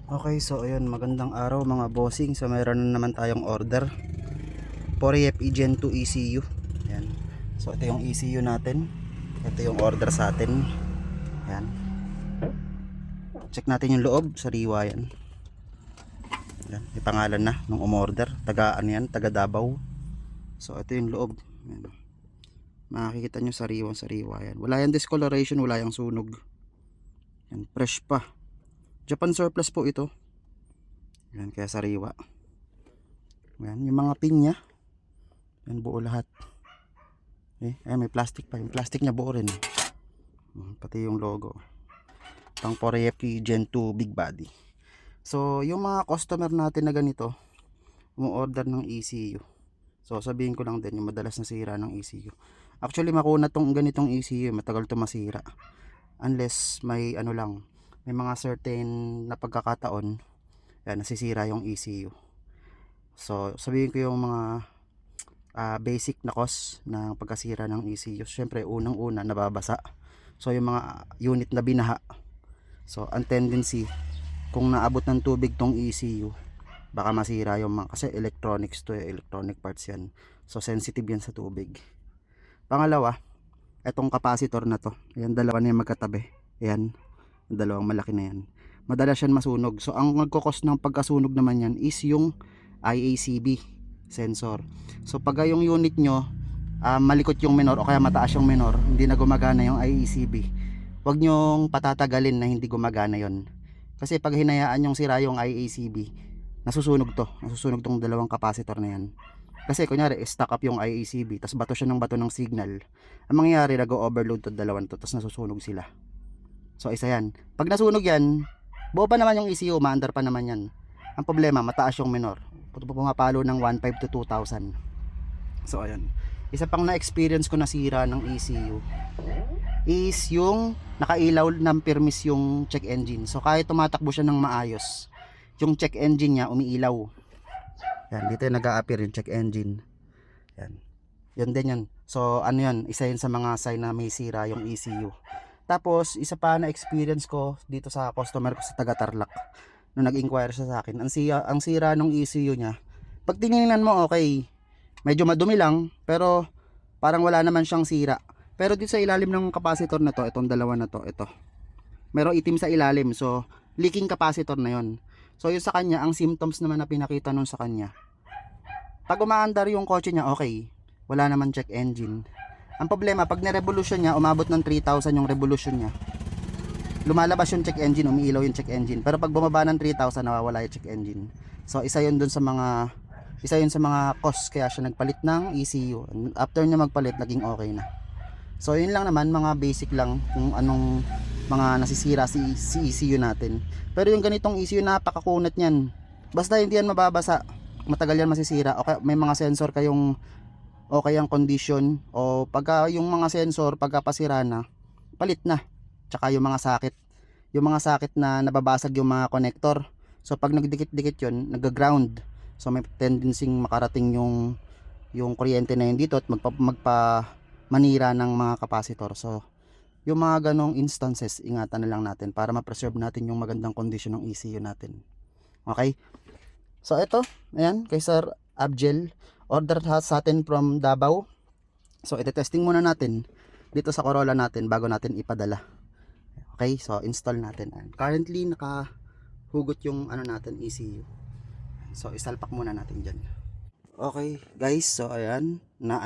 Okay, so ayun, magandang araw mga bossing. So mayroon na naman tayong order. 4EFE Gen 2 ECU. Ayan. So ito yung ECU natin. Ito yung order sa atin. Ayan. Check natin yung loob, sariwa yan. Ayan, may pangalan na nung umorder. Taga ano yan, taga Davao. So ito yung loob. Ayan. Makikita nyo sariwang sariwa yan. Wala yung discoloration, wala yung sunog. Ayan, fresh pa. Japan surplus po ito. Ayan, kaya sariwa. Ayan, yung mga pin nya. Ayan, buo lahat. Ayan, may plastic pa. Yung plastic nya buo rin. Pati yung logo. Pang 4EFE Gen 2 big body. So, yung mga customer natin na ganito, umu-order ng ECU. So, sabihin ko lang din, yung madalas nasira ng ECU. Actually, makuna tong ganitong ECU, matagal to masira. Unless may ano lang, may mga certain na pagkakataon, yan, nasisira yung ECU. So, sabihin ko yung mga basic na cause ng pagkasira ng ECU. Siyempre, unang-una, nababasa. So, yung mga unit na binaha. So, ang tendency, kung naabot ng tubig tong ECU, baka masira yung mga, kasi electronics to, electronic parts yan. So, sensitive yan sa tubig. Pangalawa, etong capacitor na to. Ayan, dalawa na yung magkatabi. Ayan, yung dalawang malaki na yan. Madalas yan masunog. So, ang nagkakos ng pagkasunog naman yan is yung IACB sensor. So, pag yung unit nyo, malikot yung minor o kaya mataas yung minor, hindi na gumagana yung IACB, huwag nyong patatagalin na hindi gumagana yon. Kasi pag hinayaan yung sira yung IACB, nasusunog to. Nasusunog tong dalawang capacitor na yan. Kasi kunyari, stuck up yung IACB, tas bato siya ng bato ng signal. Ang mangyayari, nag-overload to dalawang to, tas nasusunog sila. So, isa yan. Pag nasunog yan, buo pa naman yung ECU, maandar pa naman yan. Ang problema, mataas yung minor. Pumapalo ng 1.5 to 2,000. So, ayun. Isa pang na-experience ko na sira ng ECU is yung nakailaw ng permis yung check engine. So, kahit tumatakbo siya ng maayos, yung check engine niya umiilaw. Yan, dito yung nag-a-appear yung check engine. Yan. Yan din yan. So, ano yan, isa yun sa mga sign na may sira yung ECU. Tapos, isa pa na experience ko dito sa customer ko sa taga Tarlac. Nung nag-inquire siya sa akin, ang sira ng ECU niya, pag tinignan mo, okay, medyo madumi lang, pero parang wala naman siyang sira. Pero dito sa ilalim ng capacitor na to, itong dalawa na to, ito, merong itim sa ilalim. So, leaking capacitor na yon. So, yun sa kanya, ang symptoms naman na pinakita nun sa kanya, pag umaandar yung kotse niya, okay, wala naman check engine. Ang problema, pag na-revolution niya, umabot ng 3,000 yung revolution niya, lumalabas yung check engine, umiilaw yung check engine. Pero pag bumaba ng 3,000, nawawala yung check engine. So, isa yun sa mga cause kaya siya nagpalit ng ECU. And after niya magpalit, naging okay na. So, yun lang naman, mga basic lang kung anong mga nasisira si ECU natin. Pero yung ganitong ECU, napakakunat niyan. Basta hindi yan mababasa, matagal yan masisira. Okay, may mga sensor kayong okay ang condition, o pagka yung mga sensor pagka pasira na, palit na. Tsaka yung mga sakit na nababasag yung mga connector. So pag nagdikit-dikit yun, nag-ground. So may tendency makarating yung kuryente na yun dito at magpa manira ng mga capacitor. So yung mga ganong instances, ingatan na lang natin para ma-preserve natin yung magandang condition ng ECU natin. Okay? So ito, ayan, kay Sir Abjel, order sa atin from Davao. So ite-testing muna natin dito sa Corolla natin bago natin ipadala. Okay, so install natin. Currently nakahugot yung ano natin, ECU. So isalpak muna natin diyan. Okay, guys, so ayan, na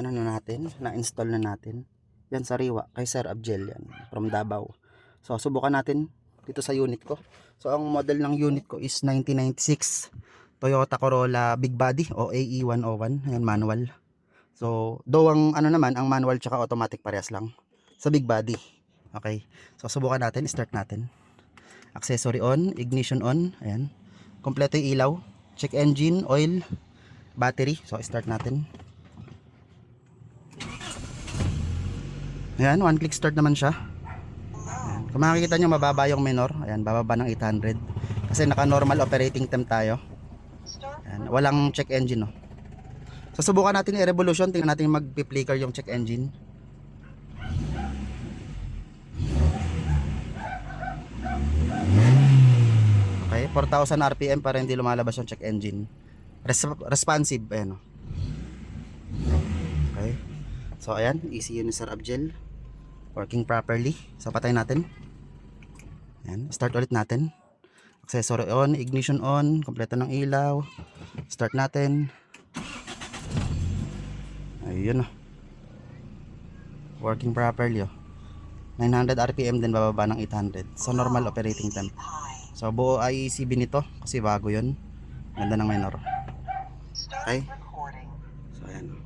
install na natin. Yan sariwa kay Sir Abjel yan from Davao. So subukan natin dito sa unit ko. So ang model ng unit ko is 1996 Toyota Corolla Big Body o AE101, ayan, manual. So though ang ang manual tsaka automatic parehas lang sa Big Body. Okay, so subukan natin, start natin. Accessory on, ignition on, ayan. Kompleto yung ilaw, check engine, oil, battery. So start natin. Ayan, one click start naman siya. Ayan. Kung makikita nyo, mababa yung minor. Ayan, bababa ng 800. Kasi naka normal operating temp tayo. Ayan, walang check engine, no. So subukan natin i-revolution. Tingnan natin mag-flicker yung check engine. Okay, 4,000 RPM para hindi lumalabas yung check engine. Responsive, ayan o. Okay. So ayan, ECU ni Sir Abjel. Working properly. So patay natin. Ayan, start ulit natin. Accessory on, ignition on, kompleto ng ilaw. Start natin. Ayun o. Working properly o. 900 RPM din, bababa ng 800. So normal operating temp. So buo IECB nito kasi bago yun. Ganda ng minor. Okay. So ayan.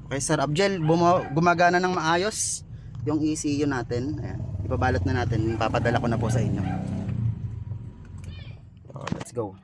Okay Sir Abjel, gumagana ng maayos yung ECU natin. Ayan. Ipabalot na natin. Papadala ko na po sa inyo. So let's go.